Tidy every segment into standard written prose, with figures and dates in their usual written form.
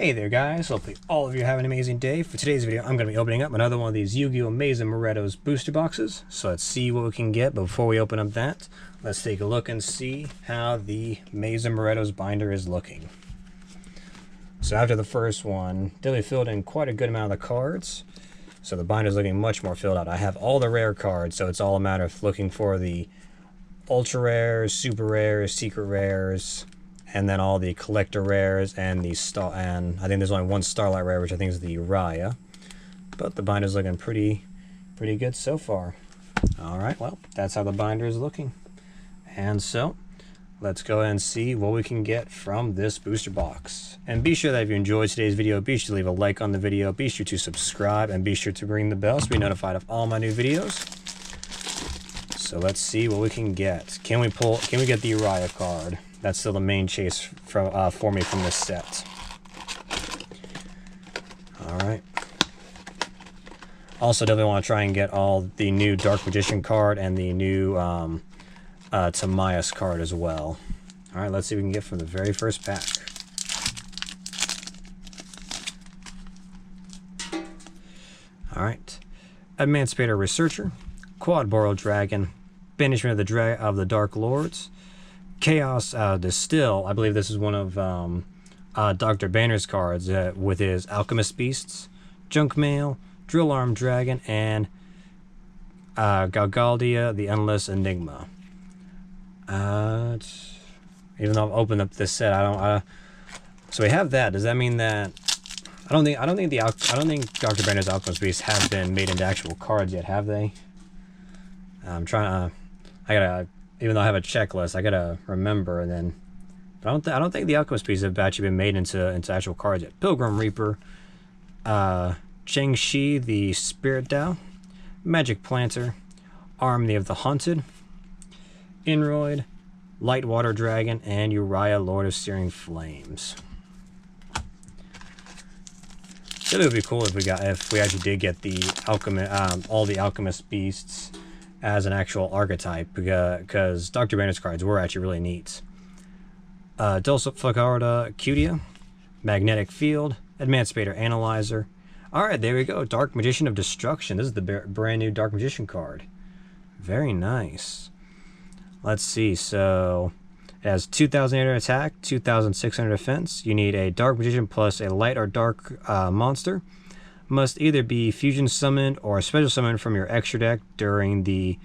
Hey there guys, hopefully all of you have an amazing day. For today's video, I'm going to be opening up another one of these Yu-Gi-Oh! Maze and Muertos booster boxes. So let's see what we can get, but before we open up that, let's take a look and see how the Maze and Muertos binder is looking. So after the first one, definitely filled in quite a good amount of the cards. So the binder is looking much more filled out. I have all the rare cards, so it's all a matter of looking for the ultra rares, super rares, secret rares, and then all the collector rares and the star, and I think there's only one starlight rare, which I think is the Yugioh. But the binder's looking pretty good so far. Alright, well, that's how the binder is looking. And so, let's go ahead and see what we can get from this booster box. And be sure that if you enjoyed today's video, be sure to leave a like on the video, be sure to subscribe, and be sure to ring the bell to be notified of all my new videos. So let's see what we can get. Can we get the Yugioh card? That's still the main chase for me from this set. Alright. Also, definitely want to try and get all the new Dark Magician card and the new Timaeus card as well. Alright, let's see what we can get from the very first pack. Alright. Emancipator Researcher, Quad Boreal Dragon, Banishment of the Dark Lords, Chaos Distill. I believe this is one of Dr. Banner's cards with his Alchemist Beasts, Junk Mail, Drill Arm Dragon, and Galgaldia, the Endless Enigma. Even though I've opened up this set, so we have that. Does that mean that I don't think Dr. Banner's Alchemist Beasts have been made into actual cards yet, have they? I'm trying to. Even though I have a checklist, I gotta remember, and then. But I don't think the Alchemist pieces have actually been made into actual cards yet. Pilgrim Reaper, Cheng Shi, the Spirit Dao, Magic Planter, Army of the Haunted, Inroid, Lightwater Dragon, and Yugioh, Lord of Searing Flames. It would be cool if we actually did get the all the Alchemist beasts as an actual archetype, because Dr. Banner's cards were actually really neat. Dulce Flacarda Yugioh, Magnetic Field, Emancipator Analyzer. Alright, there we go. Dark Magician of Destruction. This is the brand new Dark Magician card. Very nice. Let's see. So, it has 2,800 attack, 2,600 defense. You need a Dark Magician plus a light or dark monster. Must either be fusion summoned or special summoned from your extra deck during the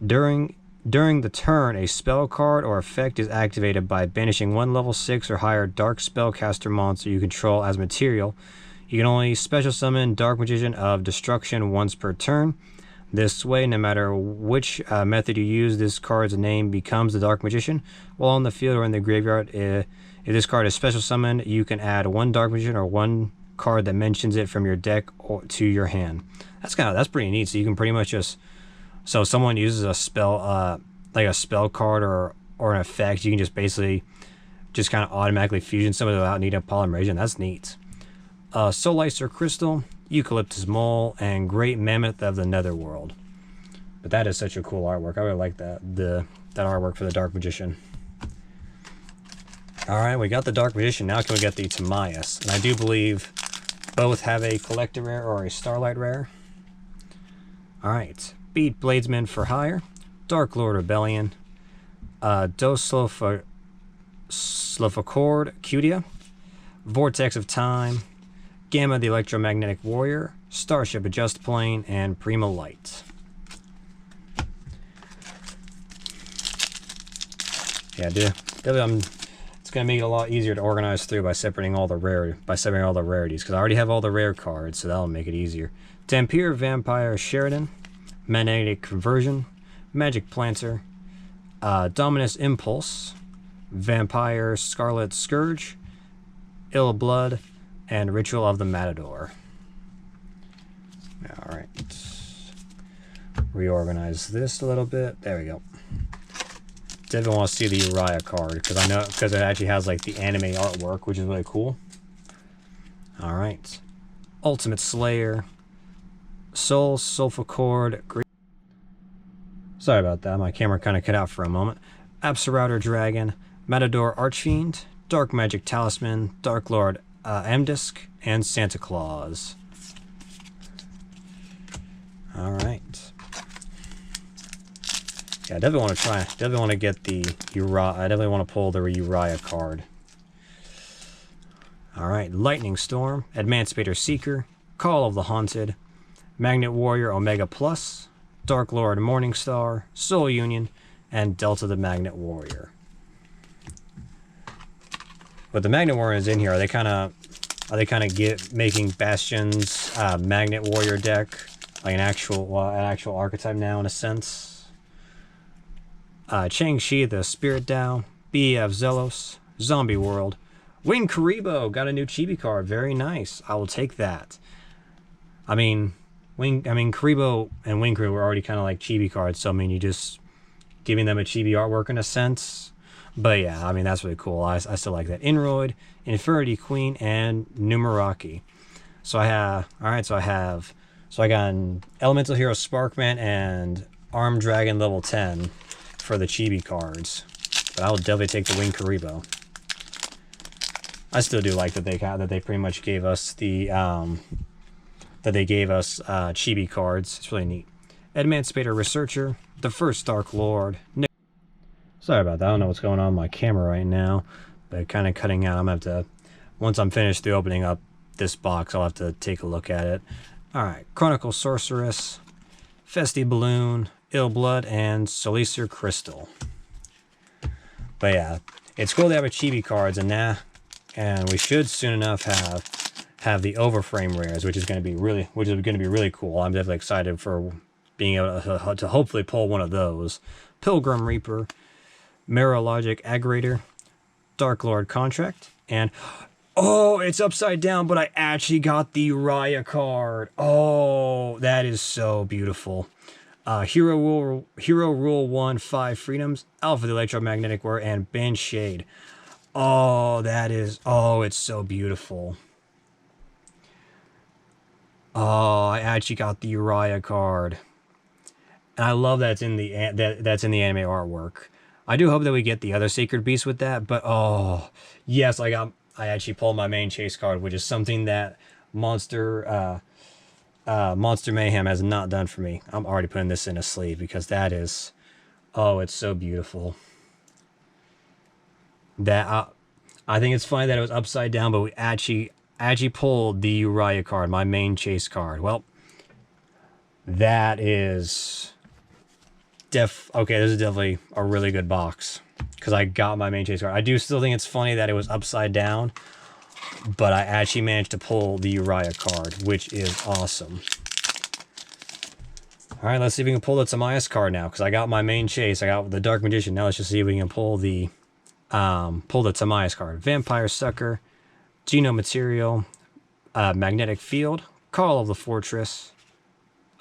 during the turn. A spell card or effect is activated by banishing one level 6 or higher dark spellcaster monster you control as material. You can only special summon Dark Magician of Destruction once per turn. This way, no matter which method you use, this card's name becomes the Dark Magician. While on the field or in the graveyard, if this card is special summoned, you can add one Dark Magician or one card that mentions it from your deck to your hand. That's pretty neat. So you can pretty much just, so if someone uses a spell, like a spell card or an effect, you can just basically just kind of automatically fusion somebody without needing a polymerization. That's neat. Soullicer Crystal, Eucalyptus Mole, and Great Mammoth of the Netherworld. But that is such a cool artwork. I really like that artwork for the Dark Magician. Alright, we got the Dark Magician. Now can we get the Timaeus? And I do believe both have a collector rare or a starlight rare. Alright, Beat Bladesman for Hire, Dark Lord Rebellion, Dulce Flacarda Yugioh, Vortex of Time, Gamma the Electromagnetic Warrior, Starship Adjust Plane, and Prima Light. Yeah, it's gonna make it a lot easier to organize through by separating all the rarities, because I already have all the rare cards, so that'll make it easier. Dampier Vampire Sheridan, Magnetic Conversion, Magic Planter, Dominus Impulse, Vampire Scarlet Scourge, Ill Blood, and Ritual of the Matador. Alright. Reorganize this a little bit. There we go. Definitely want to see the Yugioh card, because it actually has like the anime artwork, which is really cool. Alright. Ultimate Slayer, Soul Sulfur Great. Sorry about that, my camera kind of cut out for a moment. Absorouter Dragon, Matador Archfiend, Dark Magic Talisman, Dark Lord Amdisk, and Santa Claus. Alright. Yeah, I definitely want to try. Definitely want to get the Uriah. I definitely want to pull the Uriah card. Alright, Lightning Storm, Emancipator Seeker, Call of the Haunted, Magnet Warrior Omega Plus, Dark Lord Morningstar, Soul Union, and Delta the Magnet Warrior. But the Magnet Warriors in here, are they kind of making Bastion's Magnet Warrior deck like an actual archetype now in a sense? Chang-Chi the Spirit Dao, BEF Zelos, Zombie World, Wing Karibo got a new chibi card. Very nice. I will take that. I mean, Karibo and Wing Karibo were already kind of like chibi cards, so I mean, you just giving them a chibi artwork in a sense. But yeah, I mean, that's really cool. I still like that. Inroid, Infinity Queen, and Numeraki. So I got an Elemental Hero Sparkman and Armed Dragon level 10 for the chibi cards. But I will definitely take the Wing Karibo. I still do like that they pretty much gave us the chibi cards. It's really neat. Emancipator Researcher, the First Dark Lord. Sorry about that. I don't know what's going on with my camera right now, but kind of cutting out. I'm gonna have to, once I'm finished the opening up this box, I'll have to take a look at it. All right, Chronicle Sorceress, Festy Balloon, Ill Blood, and Solicer Crystal. But yeah, it's cool to have a chibi cards, and we should soon enough have the overframe rares, which is going to be really cool. I'm definitely excited for being able to hopefully pull one of those. Pilgrim Reaper, Mirrologic Aggregator, Dark Lord Contract, and oh, it's upside down, but I actually got the Uriah card. Oh, that is so beautiful. Hero Rule 1, 5 Freedoms, Alpha the Electromagnetic Warrior, and Ben Shade. Oh, it's so beautiful. Oh, I actually got the Uriah card. And I love that's in the anime artwork. I do hope that we get the other Sacred Beast with that, but oh, yes, I actually pulled my main chase card, which is something that Monster Mayhem has not done for me. I'm already putting this in a sleeve because that is, oh, it's so beautiful. That I think it's funny that it was upside down, but we actually pulled the Uriah card, my main chase card. Well, that is okay, this is definitely a really good box because I got my main chase card. I do still think it's funny that it was upside down, but I actually managed to pull the Uriah card, which is awesome. All right, let's see if we can pull the Tamias card now because I got my main chase. I got the Dark Magician. Now let's just see if we can pull the Tamias card. Vampire Sucker, Geno Material, Magnetic Field, Call of the Fortress,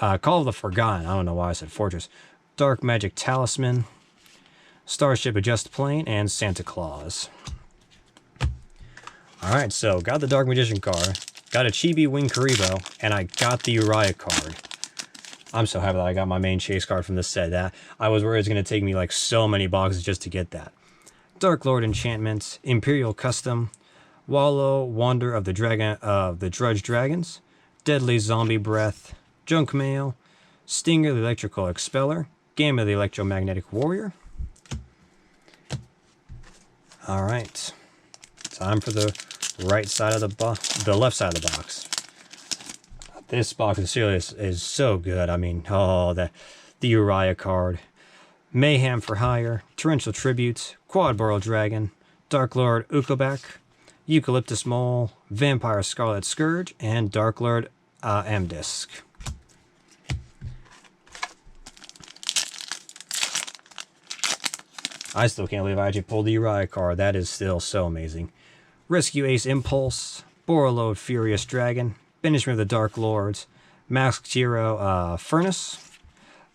Call of the Forgotten. I don't know why I said Fortress. Dark Magic Talisman, Starship Adjust Plane, and Santa Claus. Alright, so got the Dark Magician card, got a Chibi Wing Karibo, and I got the Uriah card. I'm so happy that I got my main chase card from this set. That I was worried it was going to take me like so many boxes just to get that. Dark Lord Enchantment, Imperial Custom, Wallow, Wander of the Drudge Dragons, Deadly Zombie Breath, Junk Mail, Stinger the Electrical Expeller, Gamma the Electromagnetic Warrior. Alright. Time for the right side of the left side of the box. This box is so good. I mean, oh, the Uriah card. Mayhem for Hire, Torrential Tribute, Quad Burrow Dragon, Dark Lord Ukobak, Eucalyptus Mole, Vampire Scarlet Scourge, and Dark Lord Amdisk. I still can't believe I actually pulled the Uriah card. That is still so amazing. Rescue Ace Impulse, Borreload Furious Dragon, Banishment of the Dark Lords, Masked Hero Furnace,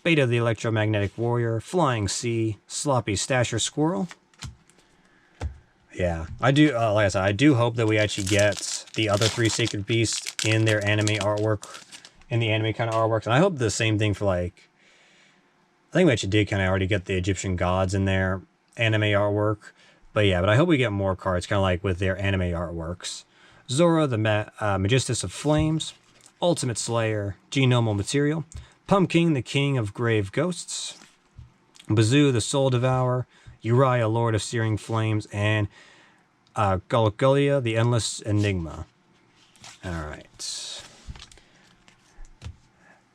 Beta the Electromagnetic Warrior, Flying Sea, Sloppy Stasher Squirrel. Yeah, I do, like I said, I do hope that we actually get the other 3 Sacred Beasts in their anime artwork, in the anime kind of artworks. And I hope the same thing for like, I think we actually did kind of already get the Egyptian gods in their anime artwork. But yeah, but I hope we get more cards, kind of like with their anime artworks. Zora, the Magistus of Flames, Ultimate Slayer, Genomal Material, Pumpkin, the King of Grave Ghosts, Bazoo, the Soul Devourer, Uriah, Lord of Searing Flames, and Gulgulia, the Endless Enigma. Alright.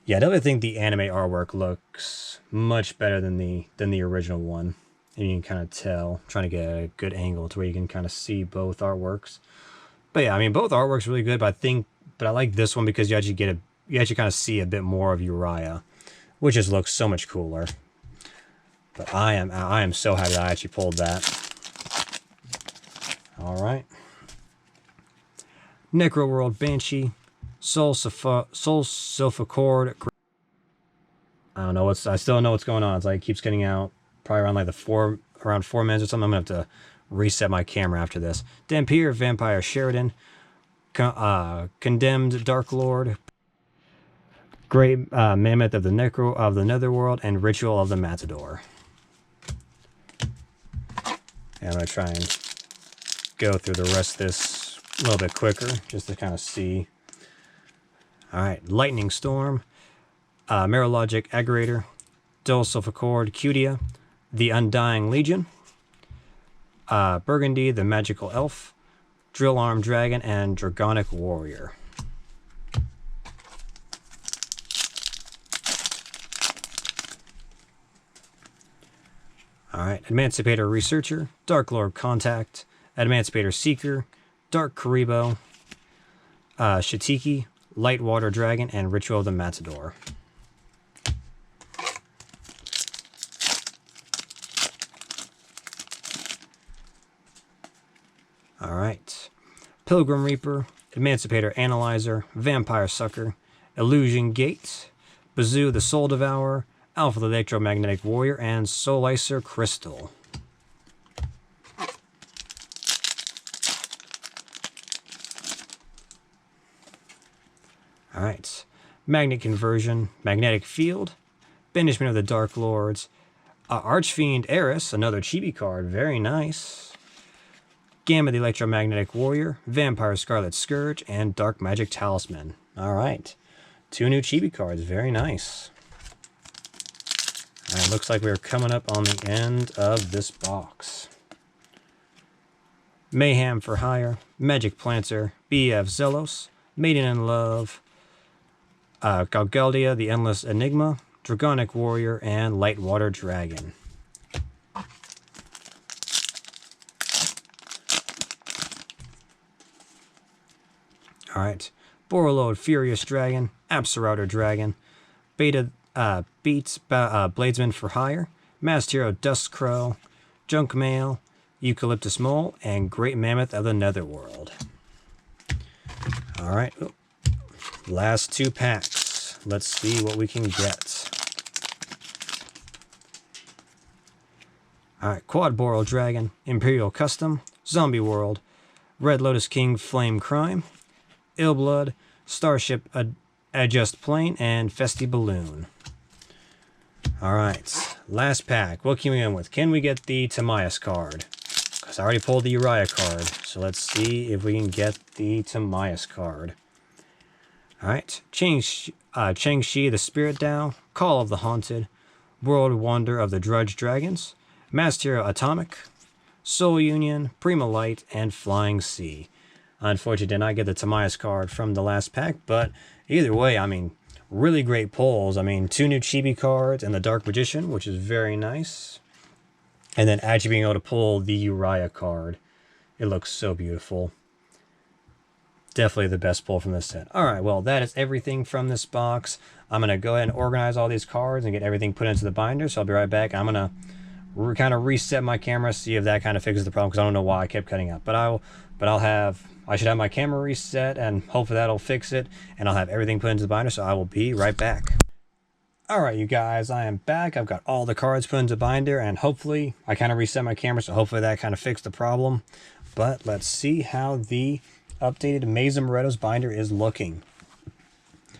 Yeah, I definitely think the anime artwork looks much better than the original one. And you can kind of tell, I'm trying to get a good angle to where you can kind of see both artworks. But yeah, I mean, both artworks really good, but I like this one because you actually kind of see a bit more of Uriah, which just looks so much cooler. But I am so happy that I actually pulled that. All right. Necro World Banshee, Soul Sulfur. I don't know I still don't know what's going on. It's like it keeps getting out probably around like around 4 minutes or something. I'm gonna have to reset my camera after this. Dampier, Vampire Sheridan, Condemned Dark Lord, Great Mammoth of the Netherworld, and Ritual of the Matador. And I'm gonna try and go through the rest of this a little bit quicker, just to kind of see. All right, Lightning Storm, Merologic Aggregator, Dull Sulfur Cutia, the Undying Legion, Burgundy, the Magical Elf, Drill Arm Dragon, and Dragonic Warrior. Alright, Emancipator Researcher, Dark Lord Contact, Emancipator Seeker, Dark Karibo, Shitiki, Light Water Dragon, and Ritual of the Matador. Alright, Pilgrim Reaper, Emancipator Analyzer, Vampire Sucker, Illusion Gate, Bazoo the Soul Devourer, Alpha the Electromagnetic Warrior, and Soulicer Crystal. Alright, Magnet Conversion, Magnetic Field, Banishment of the Dark Lords, Archfiend Eris, another chibi card, very nice. Gamma the Electromagnetic Warrior, Vampire Scarlet Scourge, and Dark Magic Talisman. Alright, 2 new chibi cards, very nice. Alright, looks like we're coming up on the end of this box. Mayhem for Hire, Magic Planter, BF Zelos, Maiden in Love, Gulgulia, the Endless Enigma, Dragonic Warrior, and Lightwater Dragon. Alright, Borreload Furious Dragon, Absolouter Dragon, Beta Beats Bladesman for Hire, Masked Hero Dust Crow, Junk Mail, Eucalyptus Mole, and Great Mammoth of the Netherworld. Alright, last 2 packs. Let's see what we can get. Alright, Quad Boral Dragon, Imperial Custom, Zombie World, Red Lotus King Flame Crime, Illblood, Starship Adjust Plane, and Festy Balloon. Alright, last pack. What can we end with? Can we get the Timaeus card? Because I already pulled the Uriah card. So let's see if we can get the Timaeus card. Alright, Changshi the Spirit Dao, Call of the Haunted, World Wonder of the Drudge Dragons, Masked Hero Atomic, Soul Union, Prima Light, and Flying Sea. Unfortunately, did not get the Timaeus card from the last pack, but either way, I mean, really great pulls. I mean, 2 new chibi cards and the Dark Magician, which is very nice. And then actually being able to pull the Uriah card. It looks so beautiful. Definitely the best pull from this set. Alright, well, that is everything from this box. I'm going to go ahead and organize all these cards and get everything put into the binder, so I'll be right back. I'm going to kind of reset my camera, see if that kind of fixes the problem, because I don't know why I kept cutting out. But I should have my camera reset, and hopefully that'll fix it, and I'll have everything put into the binder, so I will be right back. Alright, you guys, I am back. I've got all the cards put into the binder, and hopefully, I kind of reset my camera, so hopefully that kind of fixed the problem. But let's see how the updated Maze and Moretto's binder is looking.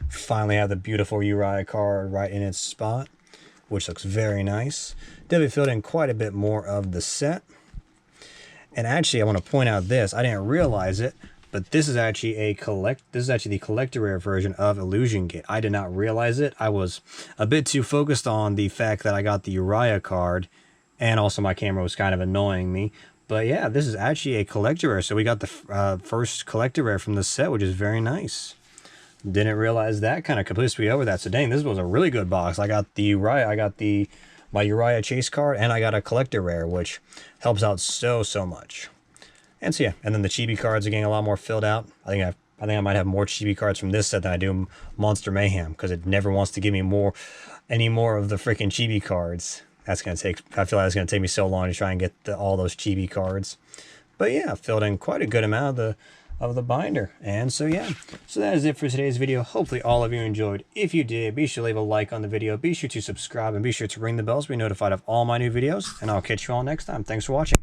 Finally have the beautiful Uriah card right in its spot, which looks very nice. Definitely filled in quite a bit more of the set. And actually, I want to point out this. I didn't realize it, but this is actually the collector rare version of Illusion Gate. I did not realize it. I was a bit too focused on the fact that I got the Uriah card, and also my camera was kind of annoying me. But yeah, this is actually a collector rare. So we got the first collector rare from the set, which is very nice. Didn't realize that. Kind of completely me over that. So dang, this was a really good box. I got the Uriah. I got my Uriah Chase card, and I got a collector rare, which helps out so much. And so yeah, and then the chibi cards are getting a lot more filled out. I think I might have more chibi cards from this set than I do Monster Mayhem, because it never wants to give me any more of the freaking chibi cards. That's gonna take. I feel like it's gonna take me so long to try and get all those chibi cards. But yeah, filled in quite a good amount of the binder. And so yeah, so that is it for today's video. Hopefully all of you enjoyed. If you did, be sure to leave a like on the video, be sure to subscribe, and be sure to ring the bell to be notified of all my new videos, and I'll catch you all next time. Thanks for watching.